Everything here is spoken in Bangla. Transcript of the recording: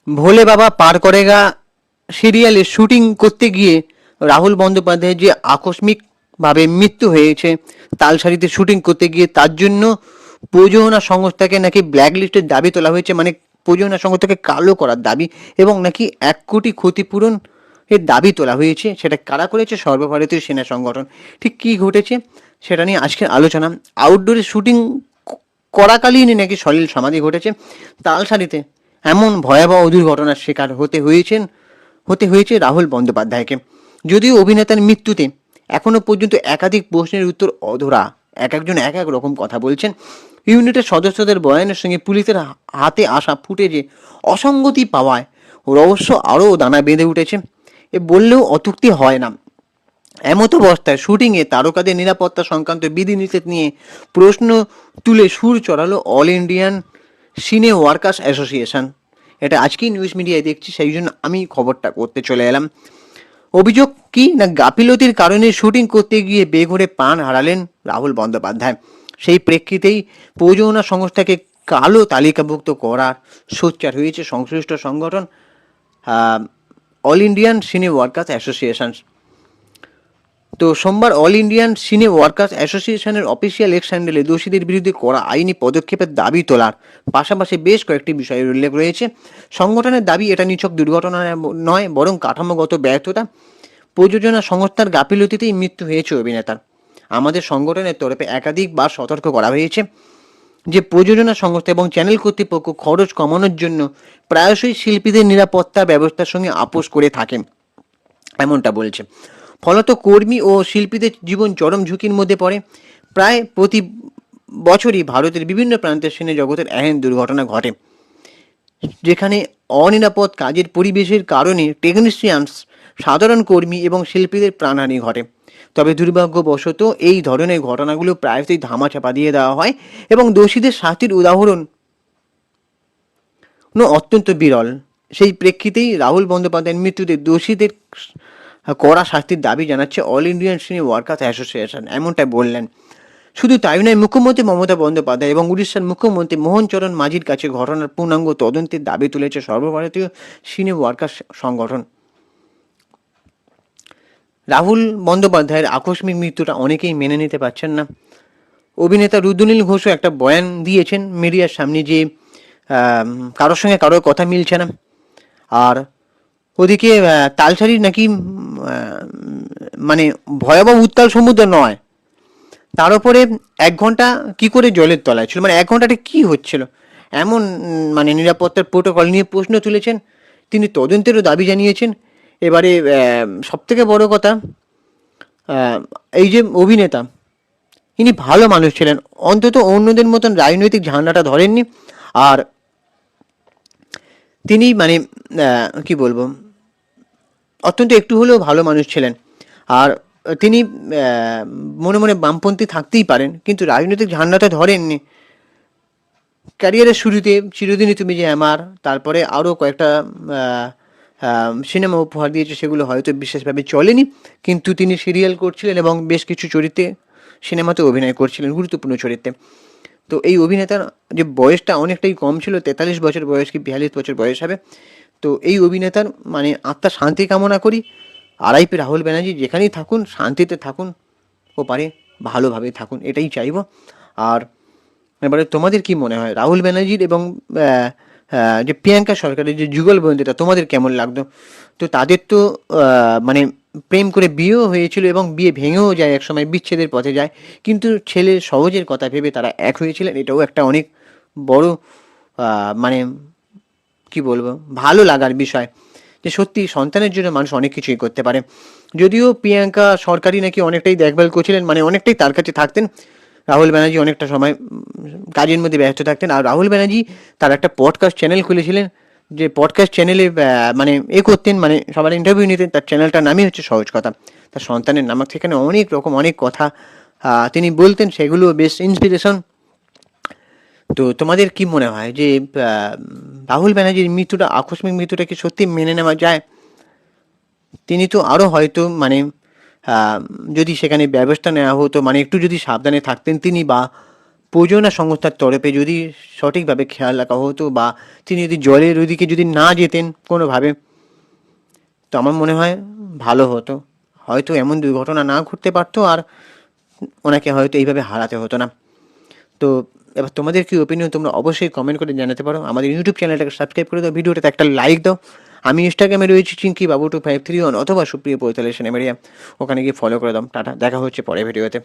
ভোলে বাবা পার করেগা সিরিয়ালে শুটিং করতে গিয়ে রাহুল বন্দ্যোপাধ্যায়ের যে আকস্মিকভাবে মৃত্যু হয়েছে তালসারিতে শুটিং করতে গিয়ে, তার জন্য প্রযোজনা সংস্থাকে নাকি ব্ল্যাকলিস্টের দাবি তোলা হয়েছে, মানে প্রযোজনা সংস্থাকে কালো করার দাবি, এবং নাকি 1 কোটি ক্ষতিপূরণ এর দাবি তোলা হয়েছে। সেটা কারা করেছে? সর্বভারতীয় সেনা সংগঠন। ঠিক কী ঘটেছে সেটা নিয়ে আজকের আলোচনা। আউটডোরে শুটিং করাকালীনই নাকি সলিল সমাধি ঘটেছে তালসারিতে। এমন ভয়াবহ দুর্ঘটনার শিকার হতে হয়েছে রাহুল বন্দ্যোপাধ্যায়কে। যদিও অভিনেতার মৃত্যুতে এখনো পর্যন্ত একাধিক প্রশ্নের উত্তর অধরা, এক একজন এক এক রকম কথা বলছেন। ইউনিটের সদস্যদের বয়ানের সঙ্গে পুলিশের হাতে আসা ফুটেজে অসঙ্গতি পাওয়ায় রহস্য আরও দানা বেঁধে উঠেছে। এ বললেও অত্যুক্তি হয় না। এমত অবস্থায় শুটিংয়ে তারকাদের নিরাপত্তা সংক্রান্ত বিধিনিষেধ নিয়ে প্রশ্ন তুলে সুর চড়ালো অল ইন্ডিয়ান সিনে ওয়ার্কার্স অ্যাসোসিয়েশন। এটা আজকেই নিউজ মিডিয়ায় দেখছি, সেই জন্য আমি খবরটা করতে চলে এলাম। অভিযোগ কি না, গাফিলতির কারণে শুটিং করতে গিয়ে বেঘরে প্রাণ হারালেন রাহুল বন্দ্যোপাধ্যায়। সেই প্রেক্ষিতেই প্রযোজনা সংস্থাকে কালো তালিকাভুক্ত করার সোচ্চার হয়েছে সংশ্লিষ্ট সংগঠন অল ইন্ডিয়ান সিনে ওয়ার্কার্স অ্যাসোসিয়েশন। তো সোমবার অল ইন্ডিয়ান সিনে ওয়ার্কার্স অ্যাসোসিয়েশনের অফিসিয়াল এক্স হ্যান্ডেলে দোষীদের বিরুদ্ধে করা আইনি পদক্ষেপের দাবি তোলার পাশাপাশি বেশ কয়েকটি বিষয়ের উল্লেখ রয়েছে। সংগঠনের দাবি, এটা নিছক দুর্ঘটনা নয়, বরং কাঠামোগত ব্যর্থতা, প্রযোজনা সংস্থার গাফিলতিতেই মৃত্যু হয়েছে অভিনেতার। আমাদের সংগঠনের তরফে একাধিকবার সতর্ক করা হয়েছে যে প্রযোজনা সংস্থা এবং চ্যানেল কর্তৃপক্ষ খরচ কমানোর জন্য প্রায়শই শিল্পীদের নিরাপত্তা ব্যবস্থার সঙ্গে আপোষ করে থাকেন, এমনটা বলছে। ফলত কর্মী ও শিল্পীদের জীবন চরম ঝুঁকির মধ্যে পড়ে। প্রায় প্রতি বছরই ভারতের বিভিন্ন প্রান্তের সিনে জগতের এহেন দুর্ঘটনা ঘটে, যেখানে অনিরাপদ কাজের পরিবেশের কারণে টেকনিশিয়ানস, সাধারণ কর্মী এবং শিল্পীদের প্রাণহানি ঘটে। তবে দুর্ভাগ্যবশত এই ধরনের ঘটনাগুলো প্রায়শই ধামাচাপা দিয়ে দেওয়া হয় এবং দোষীদের শাস্তির উদাহরণ অত্যন্ত বিরল। সেই প্রেক্ষিতেই রাহুল বন্দ্যোপাধ্যায়ের মৃত্যুতে দোষীদের কড়া শাস্তির দাবি জানাচ্ছে অল ইন্ডিয়ান সিনে ওয়ার্কার্স অ্যাসোসিয়েশন, এমনটা বললেন। শুধু তাই নয়, মুখ্যমন্ত্রী মমতা বন্দ্যোপাধ্যায় এবং উড়িষ্যার মুখ্যমন্ত্রী মোহন চরণ মাঝির কাছে ঘটনার পূর্ণাঙ্গ তদন্তের দাবি তুলেছে সর্বভারতীয় সিনে ওয়ার্কার্স সংগঠন। রাহুল বন্দ্যোপাধ্যায়ের আকস্মিক মৃত্যুটা অনেকেই মেনে নিতে পারছেন না। অভিনেতা রুদ্রনীল ঘোষও একটা বয়ান দিয়েছেন মিডিয়ার সামনে যে কারোর সঙ্গে কারোর কথা মিলছে না। আর ওদিকে তালসারির নাকি মানে ভয়াবহ উত্তাল সমুদ্র নয়, তার উপরে 1 ঘন্টা কি করে জলের তলায় ছিল, মানে 1 ঘন্টাটা কি হচ্ছিল, এমন মানে নিরাপত্তার প্রোটোকল নিয়ে প্রশ্ন তুলেছেন। তিনি তদন্তেরও দাবি জানিয়েছেন। এবারে সবথেকে বড় কথা, এই যে অভিনেতা, ইনি ভালো মানুষ ছিলেন, অন্তত অন্যদের মতন রাজনৈতিক ঝান্ডাটা ধরেননি। আর তিনি মানে কি বলবো, অত্যন্ত একটু হলেও ভালো মানুষ ছিলেন। আর তিনি মনে মনে বামপন্থী থাকতেই পারেন, কিন্তু রাজনৈতিক ঝান্ডাটা ধরেননি। ক্যারিয়ারের শুরুতে চিরদিনই তুমি যে আমার, তারপরে আরও কয়েকটা সিনেমা উপহার দিয়েছে, সেগুলো হয়তো বিশেষভাবে চলেনি, কিন্তু তিনি সিরিয়াল করছিলেন এবং বেশ কিছু চরিত্রে সিনেমাতে অভিনয় করছিলেন, গুরুত্বপূর্ণ চরিত্রে। তো এই অভিনেতার যে বয়সটা অনেকটাই কম ছিল, 43 বছর বয়স কি 42 বছর বয়স হবে। তো এই অভিনেতার মানে আত্মার শান্তি কামনা করি। আরআইপি রাহুল ব্যানার্জি, যেখানেই থাকুন শান্তিতে থাকুন, ও পারে ভালোভাবে থাকুন, এটাই চাইব। আর এবারে তোমাদের কি মনে হয় রাহুল ব্যানার্জির এবং যে প্রিয়াঙ্কা সরকারের যে যুগলবন্দিটা তোমাদের কেমন লাগতো? তো তাদের তো মানে প্রেম করে বিয়েও হয়েছিল এবং বিয়ে ভেঙেও যায়, একসময় বিচ্ছেদের পথে যায়, কিন্তু ছেলে সহজের কথা ভেবে তারা এক হয়েছিলেন। এটাও একটা অনেক বড় মানে কি বলবো, ভালো লাগার বিষয় যে সত্যি সন্তানের জন্য মানুষ অনেক কিছুই করতে পারে। যদিও প্রিয়াঙ্কা সরকারি নাকি অনেকটাই দেখভাল করছিলেন, মানে অনেকটাই তার কাছে থাকতেন, রাহুল ব্যানার্জি অনেকটা সময় কাজের মধ্যে ব্যস্ত থাকতেন। আর রাহুল ব্যানার্জি তার একটা পডকাস্ট চ্যানেল খুলেছিলেন, যে পডকাস্ট চ্যানেলে মানে করতেন, মানে সবার ইন্টারভিউ নিতেন। তার চ্যানেলটার নামই হচ্ছে সহজ কথা। তার সন্তানের নামক সেখানে অনেক রকম অনেক কথা তিনি বলতেন, সেগুলো বেশ ইন্সপিরেশন। তো তোমাদের কি মনে হয় যে রাহুল ব্যানার্জির মৃত্যুটা, আকস্মিক মৃত্যুটা কি সত্যি মেনে নেওয়া যায়? তিনি তো আরও হয়তো মানে যদি সেখানে ব্যবস্থা নেওয়া হতো, মানে একটু যদি সাবধানে থাকতেন তিনি, বা প্রযোজনা সংস্থার তরফে যদি সঠিকভাবে খেয়াল রাখা হতো, বা তিনি যদি জলের ওইদিকে যদি না যেতেন কোনোভাবে, তো আমার মনে হয় ভালো হতো। হয়তো এমন দুর্ঘটনা না ঘটতে পারতো, আর ওনাকে হয়তো এইভাবে হারাতে হতো না। তো এবার তোমাদের কি ওপিনিয়ন তোমরা অবশ্যই কমেন্ট করে জানাতে পারো। আমাদের ইউটিউব চ্যানেলটাকে সাবস্ক্রাইব করে দাও, ভিডিওটাতে একটা লাইক দাও। আমি ইনস্টাগ্রামে রয়েছি চিঙ্কি বাবু 253 ওখানে গিয়ে ফলো করে দাও। টাটা, দেখা হচ্ছে পরের ভিডিওতে।